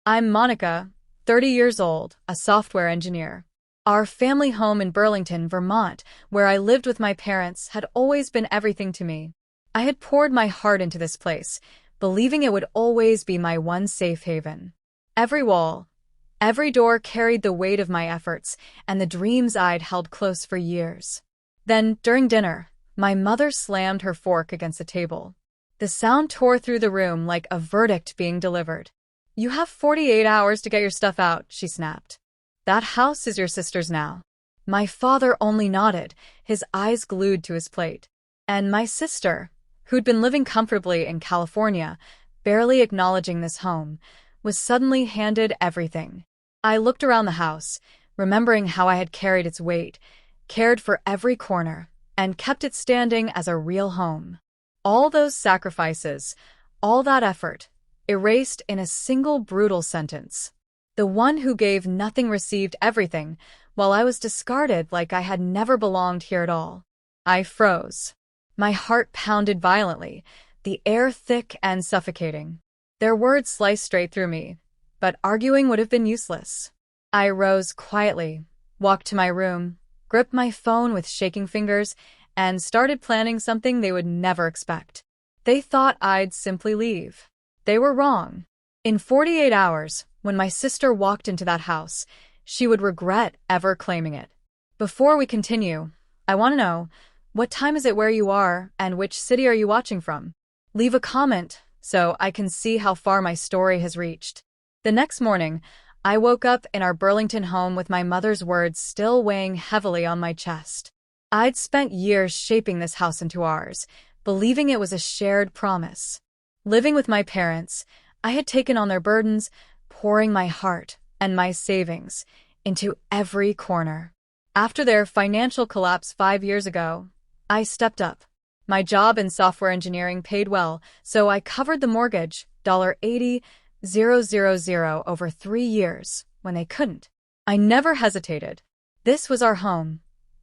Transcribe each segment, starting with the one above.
I'm Monica, 30 years old, a software engineer. Our family home in Burlington, Vermont, where I lived with my parents, had always been everything to me. I had poured my heart into this place, believing it would always be my one safe haven. Every wall, every door carried the weight of my efforts and the dreams I'd held close for years. Then, during dinner, my mother slammed her fork against the table. The sound tore through the room like a verdict being delivered. "You have 48 hours to get your stuff out," she snapped. "That house is your sister's now." My father only nodded, his eyes glued to his plate. And my sister, who'd been living comfortably in California, barely acknowledging this home, was suddenly handed everything. I looked around the house, remembering how I had carried its weight, cared for every corner, and kept it standing as a real home. All those sacrifices, all that effort, erased in a single brutal sentence. The one who gave nothing received everything, while I was discarded like I had never belonged here at all. I froze. My heart pounded violently, the air thick and suffocating. Their words sliced straight through me, but arguing would have been useless. I rose quietly, walked to my room, gripped my phone with shaking fingers, and started planning something they would never expect. They thought I'd simply leave. They were wrong. In 48 hours, when my sister walked into that house, she would regret ever claiming it. Before we continue, I want to know, what time is it where you are, and which city are you watching from? Leave a comment so I can see how far my story has reached. The next morning, I woke up in our Burlington home with my mother's words still weighing heavily on my chest. I'd spent years shaping this house into ours, believing it was a shared promise. Living with my parents, I had taken on their burdens, pouring my heart and my savings into every corner. After their financial collapse 5 years ago, I stepped up. My job in software engineering paid well, so I covered the mortgage, $80,000 over 3 years, when they couldn't. I never hesitated. This was our home,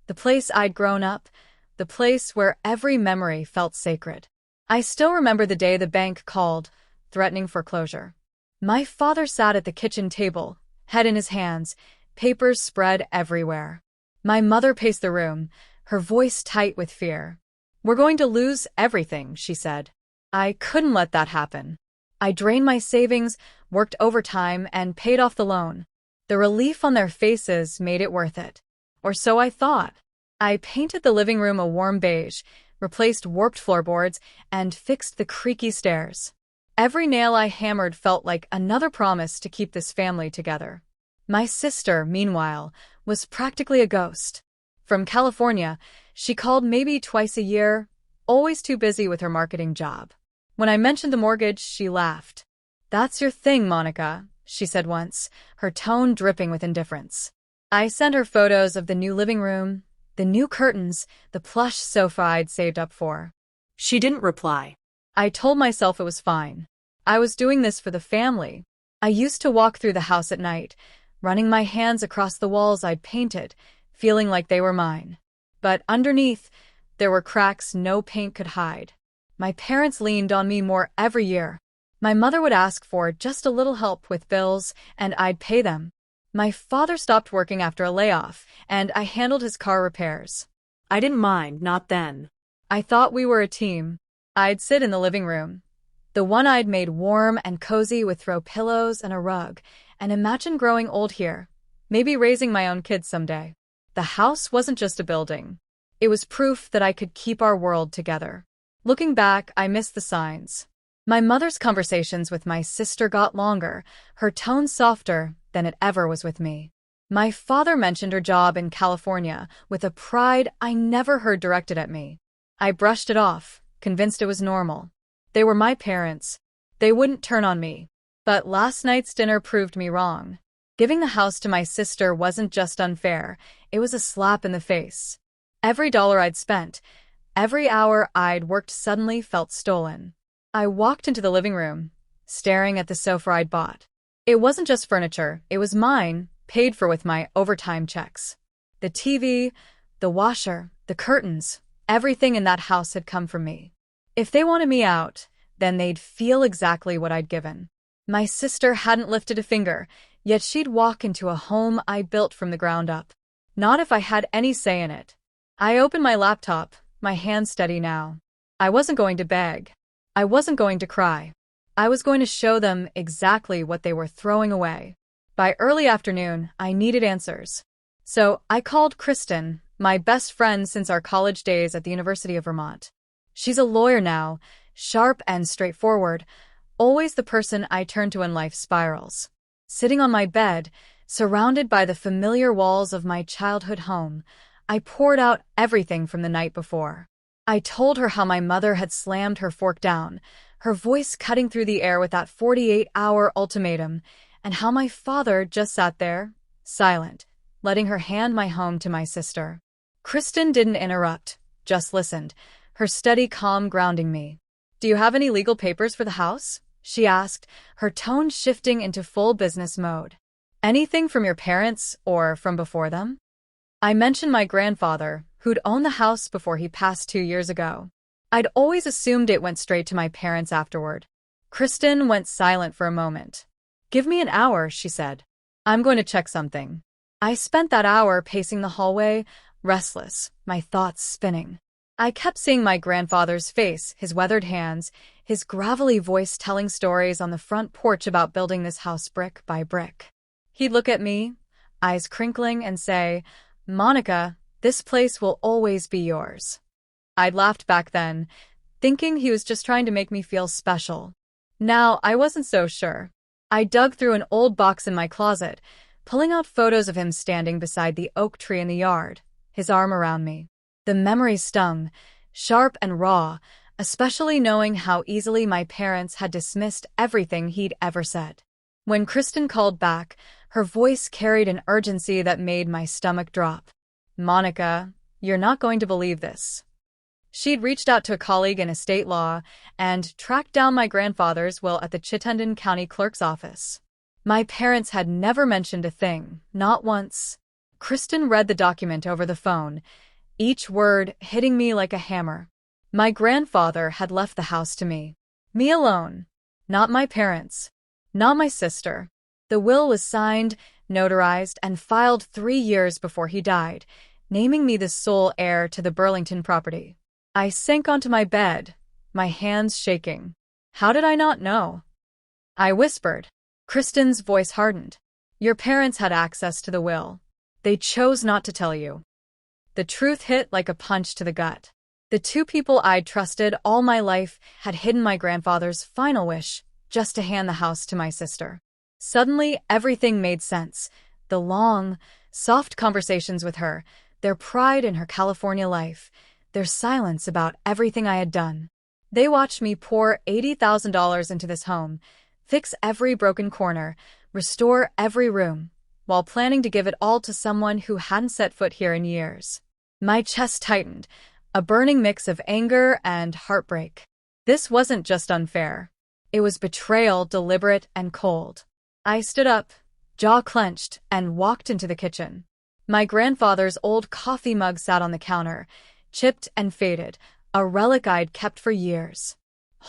the place I'd grown up, the place where every memory felt sacred. I still remember the day the bank called, threatening foreclosure. My father sat at the kitchen table, head in his hands, papers spread everywhere. My mother paced the room, her voice tight with fear. "We're going to lose everything," she said. I couldn't let that happen. I drained my savings, worked overtime, and paid off the loan. The relief on their faces made it worth it. Or so I thought. I painted the living room a warm beige, replaced warped floorboards, and fixed the creaky stairs. Every nail I hammered felt like another promise to keep this family together. My sister, meanwhile, was practically a ghost. From California, she called maybe twice a year, always too busy with her marketing job. When I mentioned the mortgage, she laughed. "That's your thing, Monica," she said once, her tone dripping with indifference. I sent her photos of the new living room, the new curtains, the plush sofa I'd saved up for. She didn't reply. I told myself it was fine. I was doing this for the family. I used to walk through the house at night, running my hands across the walls I'd painted, feeling like they were mine. But underneath, there were cracks no paint could hide. My parents leaned on me more every year. My mother would ask for just a little help with bills, and I'd pay them. My father stopped working after a layoff, and I handled his car repairs. I didn't mind, not then. I thought we were a team. I'd sit in the living room, the one I'd made warm and cozy with throw pillows and a rug, and imagine growing old here, maybe raising my own kids someday. The house wasn't just a building. It was proof that I could keep our world together. Looking back, I missed the signs. My mother's conversations with my sister got longer, her tone softer than it ever was with me. My father mentioned her job in California with a pride I never heard directed at me. I brushed it off, convinced it was normal. They were my parents. They wouldn't turn on me. But last night's dinner proved me wrong. Giving the house to my sister wasn't just unfair, it was a slap in the face. Every dollar I'd spent, every hour I'd worked suddenly felt stolen. I walked into the living room, staring at the sofa I'd bought. It wasn't just furniture, it was mine, paid for with my overtime checks. The TV, the washer, the curtains, everything in that house had come from me. If they wanted me out, then they'd feel exactly what I'd given. My sister hadn't lifted a finger, yet she'd walk into a home I built from the ground up. Not if I had any say in it. I opened my laptop, my hands steady now. I wasn't going to beg. I wasn't going to cry. I was going to show them exactly what they were throwing away. By early afternoon, I needed answers. So I called Kristen, my best friend since our college days at the University of Vermont. She's a lawyer now, sharp and straightforward, always the person I turn to when life spirals. Sitting on my bed, surrounded by the familiar walls of my childhood home, I poured out everything from the night before. I told her how my mother had slammed her fork down, her voice cutting through the air with that 48-hour ultimatum, and how my father just sat there, silent, letting her hand my home to my sister. Kristen didn't interrupt, just listened, her steady calm grounding me. "Do you have any legal papers for the house?" she asked, her tone shifting into full business mode. "Anything from your parents or from before them?" I mentioned my grandfather, who'd owned the house before he passed 2 years ago. I'd always assumed it went straight to my parents afterward. Kristen went silent for a moment. "Give me an hour," she said. "I'm going to check something." I spent that hour pacing the hallway, restless, my thoughts spinning. I kept seeing my grandfather's face, his weathered hands, his gravelly voice telling stories on the front porch about building this house brick by brick. He'd look at me, eyes crinkling, and say, "Monica, this place will always be yours." I'd laughed back then, thinking he was just trying to make me feel special. Now, I wasn't so sure. I dug through an old box in my closet, pulling out photos of him standing beside the oak tree in the yard, his arm around me. The memories stung, sharp and raw, especially knowing how easily my parents had dismissed everything he'd ever said. When Kristen called back, her voice carried an urgency that made my stomach drop. "Monica, you're not going to believe this." She'd reached out to a colleague in estate law and tracked down my grandfather's will at the Chittenden County Clerk's office. My parents had never mentioned a thing, not once. Kristen read the document over the phone, each word hitting me like a hammer. My grandfather had left the house to me. Me alone. Not my parents. Not my sister. The will was signed, notarized, and filed 3 years before he died, naming me the sole heir to the Burlington property. I sank onto my bed, my hands shaking. How did I not know? I whispered. Kristen's voice hardened. "Your parents had access to the will. They chose not to tell you." The truth hit like a punch to the gut. The two people I'd trusted all my life had hidden my grandfather's final wish, just to hand the house to my sister. Suddenly, everything made sense. The long, soft conversations with her, their pride in her California life, their silence about everything I had done. They watched me pour $80,000 into this home, fix every broken corner, restore every room, while planning to give it all to someone who hadn't set foot here in years. My chest tightened, a burning mix of anger and heartbreak. This wasn't just unfair. It was betrayal, deliberate and cold. I stood up, jaw clenched, and walked into the kitchen. My grandfather's old coffee mug sat on the counter, chipped and faded, a relic I'd kept for years.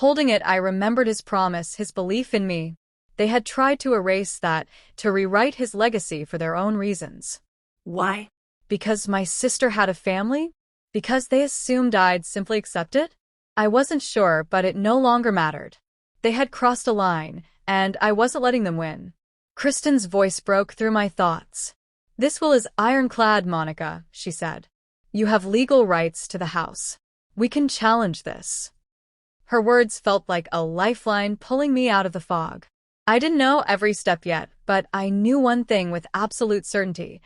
Holding it, I remembered his promise, his belief in me. They had tried to erase that, to rewrite his legacy for their own reasons. Why? Because my sister had a family? Because they assumed I'd simply accept it? I wasn't sure, but it no longer mattered. They had crossed a line, and I wasn't letting them win. Kristen's voice broke through my thoughts. "This will is ironclad, Monica," she said. "You have legal rights to the house. We can challenge this." Her words felt like a lifeline pulling me out of the fog. I didn't know every step yet, but I knew one thing with absolute certainty.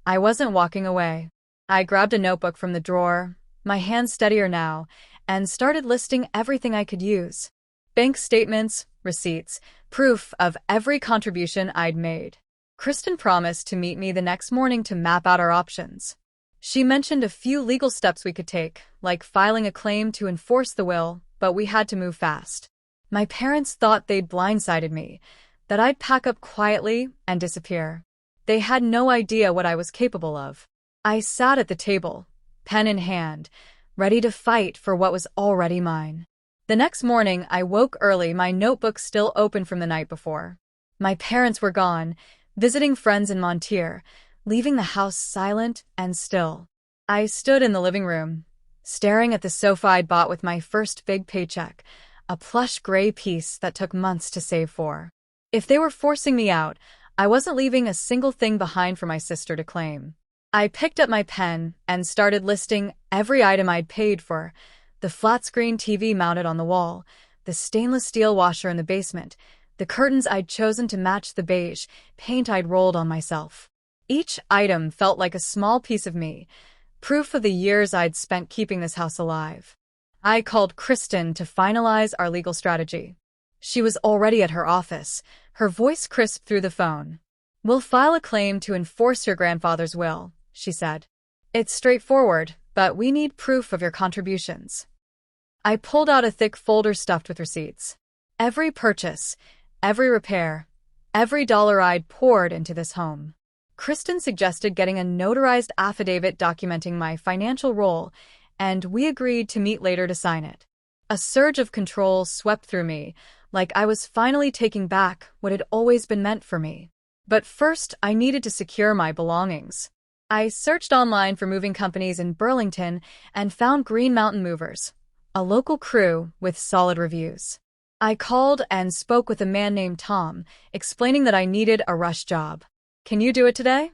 I wasn't walking away. I grabbed a notebook from the drawer, my hands steadier now, and started listing everything I could use. Bank statements, receipts, proof of every contribution I'd made. Kristen promised to meet me the next morning to map out our options. She mentioned a few legal steps we could take, like filing a claim to enforce the will, but we had to move fast. My parents thought they'd blindsided me, that I'd pack up quietly and disappear. They had no idea what I was capable of. I sat at the table, pen in hand, ready to fight for what was already mine. The next morning, I woke early, my notebook still open from the night before. My parents were gone, visiting friends in Montier, leaving the house silent and still. I stood in the living room, staring at the sofa I'd bought with my first big paycheck, a plush gray piece that took months to save for. If they were forcing me out, I wasn't leaving a single thing behind for my sister to claim. I picked up my pen and started listing every item I'd paid for: the flat-screen TV mounted on the wall, the stainless steel washer in the basement, the curtains I'd chosen to match the beige paint I'd rolled on myself. Each item felt like a small piece of me, proof of the years I'd spent keeping this house alive. I called Kristen to finalize our legal strategy. She was already at her office, her voice crisp through the phone. "We'll file a claim to enforce your grandfather's will," she said. "It's straightforward, but we need proof of your contributions." I pulled out a thick folder stuffed with receipts. Every purchase, every repair, every dollar I'd poured into this home. Kristen suggested getting a notarized affidavit documenting my financial role, and we agreed to meet later to sign it. A surge of control swept through me, like I was finally taking back what had always been meant for me. But first, I needed to secure my belongings. I searched online for moving companies in Burlington and found Green Mountain Movers, a local crew with solid reviews. I called and spoke with a man named Tom, explaining that I needed a rush job. "Can you do it today?"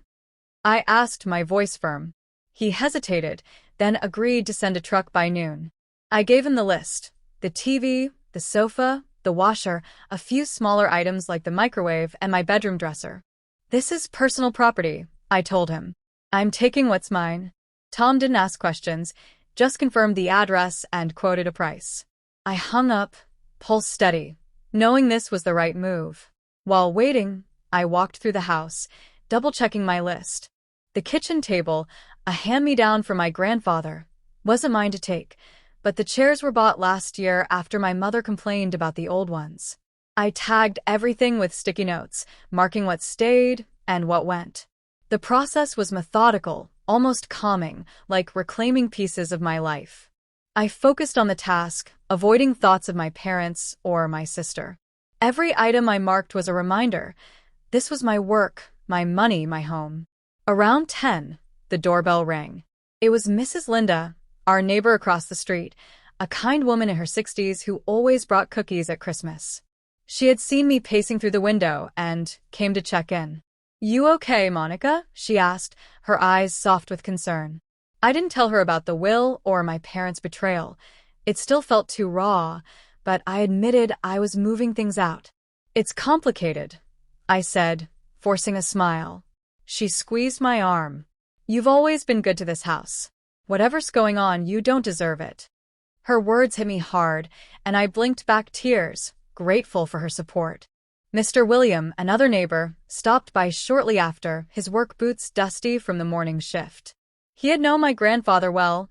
I asked, my voice firm. He hesitated, then agreed to send a truck by noon. I gave him the list: the TV, the sofa, the washer, a few smaller items like the microwave, and my bedroom dresser. "This is personal property," I told him. "I'm taking what's mine." Tom didn't ask questions, just confirmed the address and quoted a price. I hung up, pulse steady, knowing this was the right move. While waiting, I walked through the house, double-checking my list. The kitchen table, a hand-me-down from my grandfather, wasn't mine to take, but the chairs were bought last year after my mother complained about the old ones. I tagged everything with sticky notes, marking what stayed and what went. The process was methodical, almost calming, like reclaiming pieces of my life. I focused on the task, avoiding thoughts of my parents or my sister. Every item I marked was a reminder. This was my work, my money, my home. Around 10, the doorbell rang. It was Mrs. Linda, our neighbor across the street, a kind woman in her 60s who always brought cookies at Christmas. She had seen me pacing through the window and came to check in. "You okay, Monica?" she asked, her eyes soft with concern. I didn't tell her about the will or my parents' betrayal. It still felt too raw, but I admitted I was moving things out. "It's complicated," I said, forcing a smile. She squeezed my arm. "You've always been good to this house. Whatever's going on, you don't deserve it." Her words hit me hard, and I blinked back tears, grateful for her support. Mr. William, another neighbor, stopped by shortly after, his work boots dusty from the morning shift. He had known my grandfather well,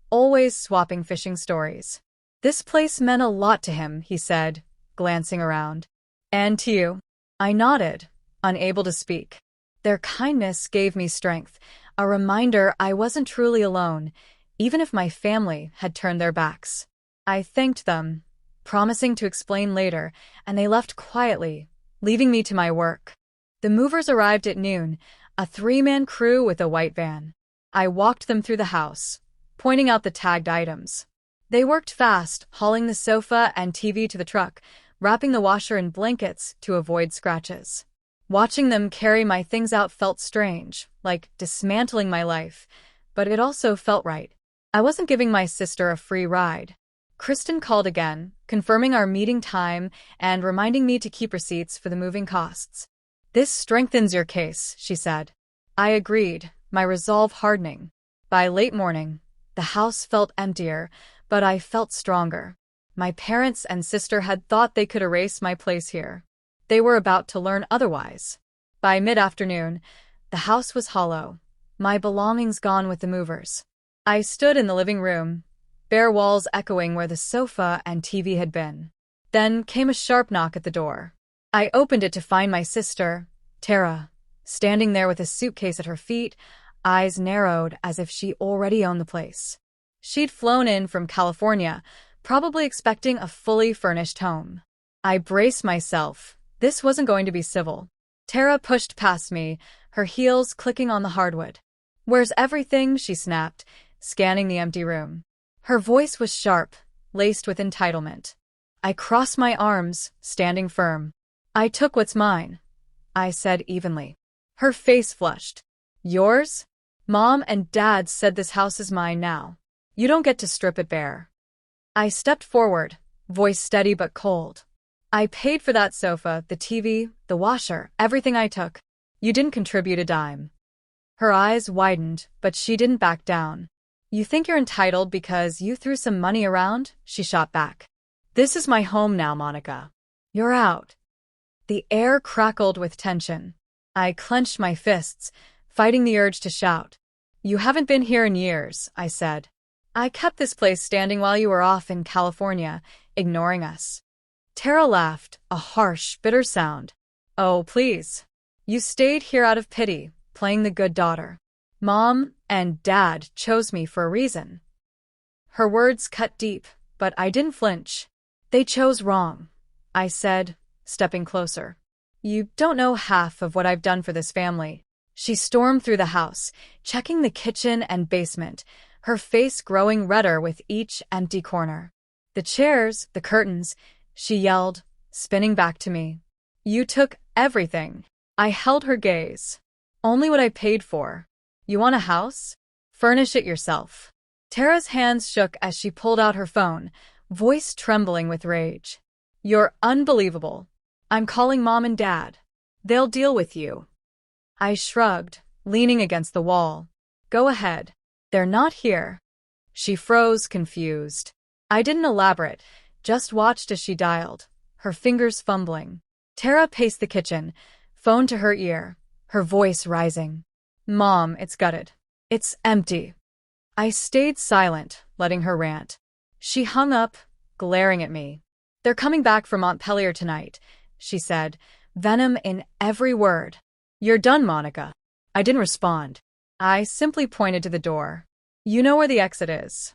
always swapping fishing stories. "This place meant a lot to him," he said, glancing around. "And to you?" I nodded, unable to speak. Their kindness gave me strength, a reminder I wasn't truly alone, even if my family had turned their backs. I thanked them, promising to explain later, and they left quietly, leaving me to my work. The movers arrived at noon, a 3-man crew with a white van. I walked them through the house, pointing out the tagged items. They worked fast, hauling the sofa and TV to the truck, wrapping the washer in blankets to avoid scratches. Watching them carry my things out felt strange, like dismantling my life, but it also felt right. I wasn't giving my sister a free ride. Kristen called again, confirming our meeting time and reminding me to keep receipts for the moving costs. "This strengthens your case," she said. I agreed, my resolve hardening. By late morning, the house felt emptier, but I felt stronger. My parents and sister had thought they could erase my place here. They were about to learn otherwise. By mid-afternoon, the house was hollow, my belongings gone with the movers. I stood in the living room, bare walls echoing where the sofa and TV had been. Then came a sharp knock at the door. I opened it to find my sister, Tara, standing there with a suitcase at her feet, eyes narrowed as if she already owned the place. She'd flown in from California, probably expecting a fully furnished home. I braced myself. This wasn't going to be civil. Tara pushed past me, her heels clicking on the hardwood. "Where's everything?" she snapped, scanning the empty room. Her voice was sharp, laced with entitlement. I crossed my arms, standing firm. "I took what's mine," I said evenly. Her face flushed. "Yours? Mom and Dad said this house is mine now. You don't get to strip it bare." I stepped forward, voice steady but cold. "I paid for that sofa, the TV, the washer, everything I took. You didn't contribute a dime." Her eyes widened, but she didn't back down. "You think you're entitled because you threw some money around?" she shot back. "This is my home now, Monica. You're out." The air crackled with tension. I clenched my fists, fighting the urge to shout. "You haven't been here in years," I said. "I kept this place standing while you were off in California, ignoring us." Tara laughed, a harsh, bitter sound. "Oh, please. You stayed here out of pity, playing the good daughter. Mom and Dad chose me for a reason." Her words cut deep, but I didn't flinch. "They chose wrong," I said, stepping closer. "You don't know half of what I've done for this family." She stormed through the house, checking the kitchen and basement, her face growing redder with each empty corner. "The chairs, the curtains," she yelled, spinning back to me. "You took everything." I held her gaze. "Only what I paid for. You want a house? Furnish it yourself." Tara's hands shook as she pulled out her phone, voice trembling with rage. "You're unbelievable. I'm calling Mom and Dad. They'll deal with you." I shrugged, leaning against the wall. "Go ahead. They're not here." She froze, confused. I didn't elaborate, just watched as she dialed, her fingers fumbling. Tara paced the kitchen, phone to her ear, her voice rising. "Mom, it's gutted. It's empty." I stayed silent, letting her rant. She hung up, glaring at me. "They're coming back from Montpelier tonight," she said, venom in every word. "You're done, Monica." I didn't respond. I simply pointed to the door. "You know where the exit is."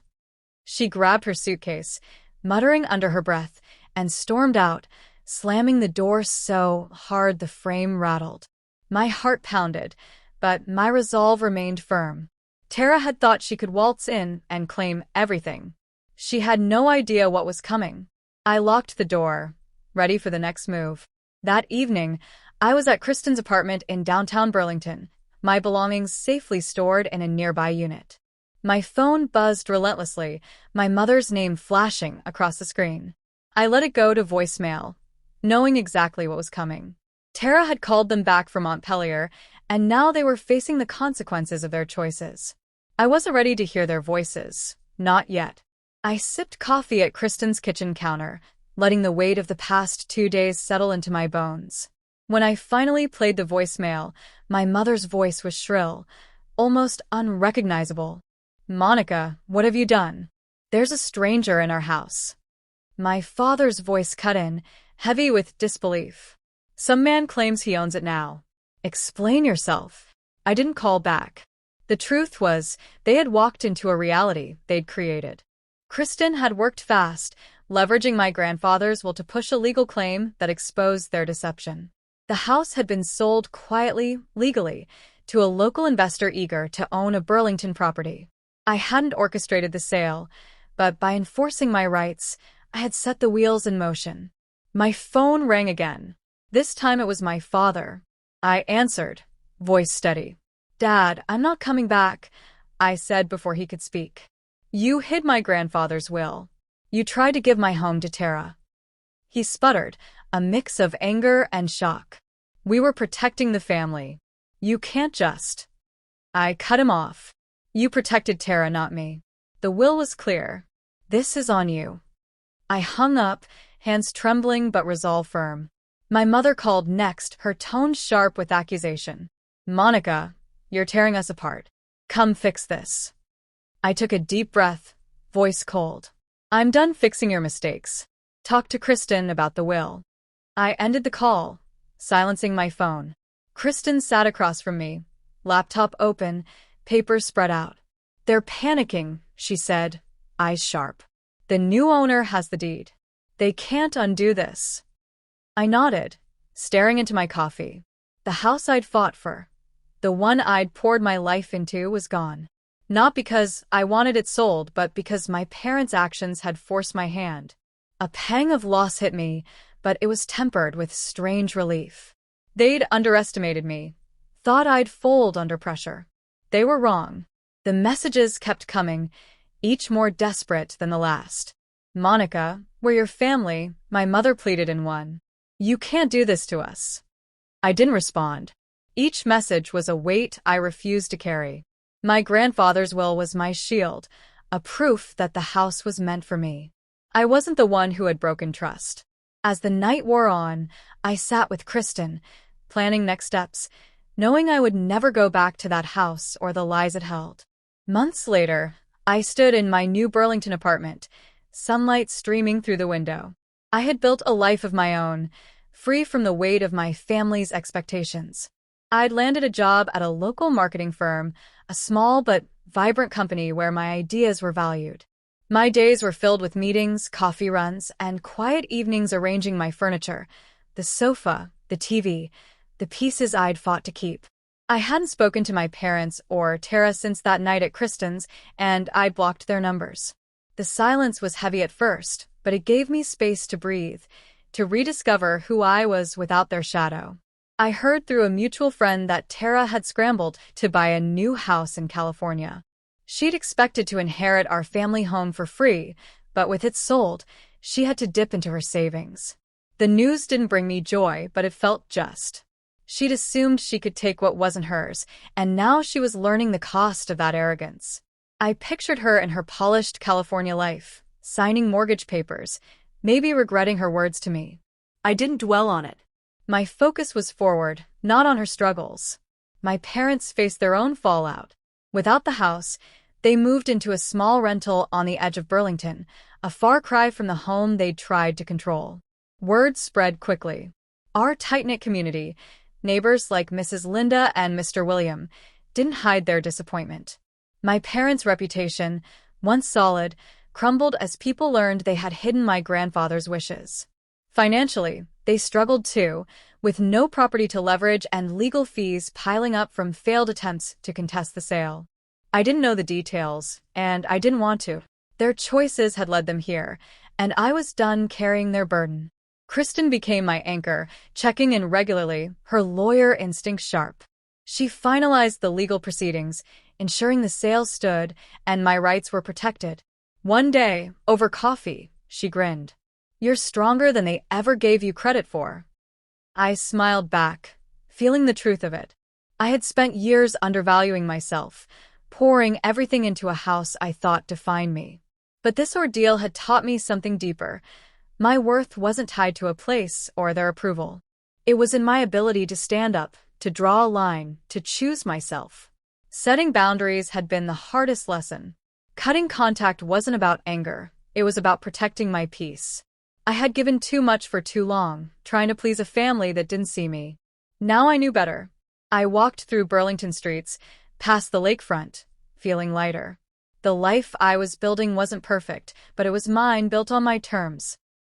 She grabbed her suitcase, muttering under her breath, and stormed out, slamming the door so hard the frame rattled. My heart pounded, but my resolve remained firm. Tara had thought she could waltz in and claim everything. She had no idea what was coming. I locked the door, ready for the next move. That evening, I was at Kristen's apartment in downtown Burlington, my belongings safely stored in a nearby unit. My phone buzzed relentlessly, my mother's name flashing across the screen. I let it go to voicemail, knowing exactly what was coming. Tara had called them back from Montpelier, and now they were facing the consequences of their choices. I wasn't ready to hear their voices, not yet. I sipped coffee at Kristen's kitchen counter, letting the weight of the past 2 days settle into my bones. When I finally played the voicemail, my mother's voice was shrill, almost unrecognizable. "Monica, what have you done? There's a stranger in our house." My father's voice cut in, heavy with disbelief. "Some man claims he owns it now." "Explain yourself." I didn't call back. The truth was, they had walked into a reality they'd created. Kristen had worked fast, leveraging my grandfather's will to push a legal claim that exposed their deception. The house had been sold quietly, legally, to a local investor eager to own a Burlington property. I hadn't orchestrated the sale, but by enforcing my rights, I had set the wheels in motion. My phone rang again. This time it was my father. I answered, voice steady. "Dad, I'm not coming back," I said before he could speak. "You hid my grandfather's will. You tried to give my home to Tara." He sputtered, a mix of anger and shock. "We were protecting the family. You can't just." I cut him off. "You protected Tara, not me. The will was clear. This is on you." I hung up, hands trembling but resolve firm. My mother called next, her tone sharp with accusation. "Monica, you're tearing us apart. Come fix this." I took a deep breath, voice cold. "I'm done fixing your mistakes. Talk to Kristen about the will." I ended the call, silencing my phone. Kristen sat across from me, laptop open, papers spread out. "They're panicking," she said, eyes sharp. The new owner has the deed. They can't undo this. I nodded, staring into my coffee. The house I'd fought for, the one I'd poured my life into, was gone. Not because I wanted it sold, but because my parents' actions had forced my hand. A pang of loss hit me, but it was tempered with strange relief. They'd underestimated me, thought I'd fold under pressure. They were wrong. The messages kept coming, each more desperate than the last. "Monica, we're your family," my mother pleaded in one. "You can't do this to us." I didn't respond. Each message was a weight I refused to carry. My grandfather's will was my shield, a proof that the house was meant for me. I wasn't the one who had broken trust. As the night wore on, I sat with Kristen, planning next steps, knowing I would never go back to that house or the lies it held. Months later, I stood in my new Burlington apartment, sunlight streaming through the window. I had built a life of my own, free from the weight of my family's expectations. I'd landed a job at a local marketing firm, a small but vibrant company where my ideas were valued. My days were filled with meetings, coffee runs, and quiet evenings arranging my furniture, the sofa, the TV, the pieces I'd fought to keep. I hadn't spoken to my parents or Tara since that night at Kristen's, and I'd blocked their numbers. The silence was heavy at first, but it gave me space to breathe, to rediscover who I was without their shadow. I heard through a mutual friend that Tara had scrambled to buy a new house in California. She'd expected to inherit our family home for free, but with it sold, she had to dip into her savings. The news didn't bring me joy, but it felt just. She'd assumed she could take what wasn't hers, and now she was learning the cost of that arrogance. I pictured her in her polished California life, signing mortgage papers, maybe regretting her words to me. I didn't dwell on it. My focus was forward, not on her struggles. My parents faced their own fallout. Without the house, they moved into a small rental on the edge of Burlington, a far cry from the home they'd tried to control. Word spread quickly. Our tight-knit community, neighbors like Mrs. Linda and Mr. William, didn't hide their disappointment. My parents' reputation, once solid, crumbled as people learned they had hidden my grandfather's wishes. Financially, they struggled too, with no property to leverage and legal fees piling up from failed attempts to contest the sale. I didn't know the details, and I didn't want to. Their choices had led them here, and I was done carrying their burden. Kristen became my anchor, checking in regularly, her lawyer instincts sharp. She finalized the legal proceedings, ensuring the sale stood and my rights were protected. One day, over coffee, she grinned. "You're stronger than they ever gave you credit for." I smiled back, feeling the truth of it. I had spent years undervaluing myself, pouring everything into a house I thought defined me. But this ordeal had taught me something deeper. My worth wasn't tied to a place or their approval. It was in my ability to stand up, to draw a line, to choose myself. Setting boundaries had been the hardest lesson. Cutting contact wasn't about anger, it was about protecting my peace. I had given too much for too long, trying to please a family that didn't see me. Now I knew better. I walked through Burlington streets, past the lakefront, feeling lighter. The life I was building wasn't perfect, but it was mine, built on my terms.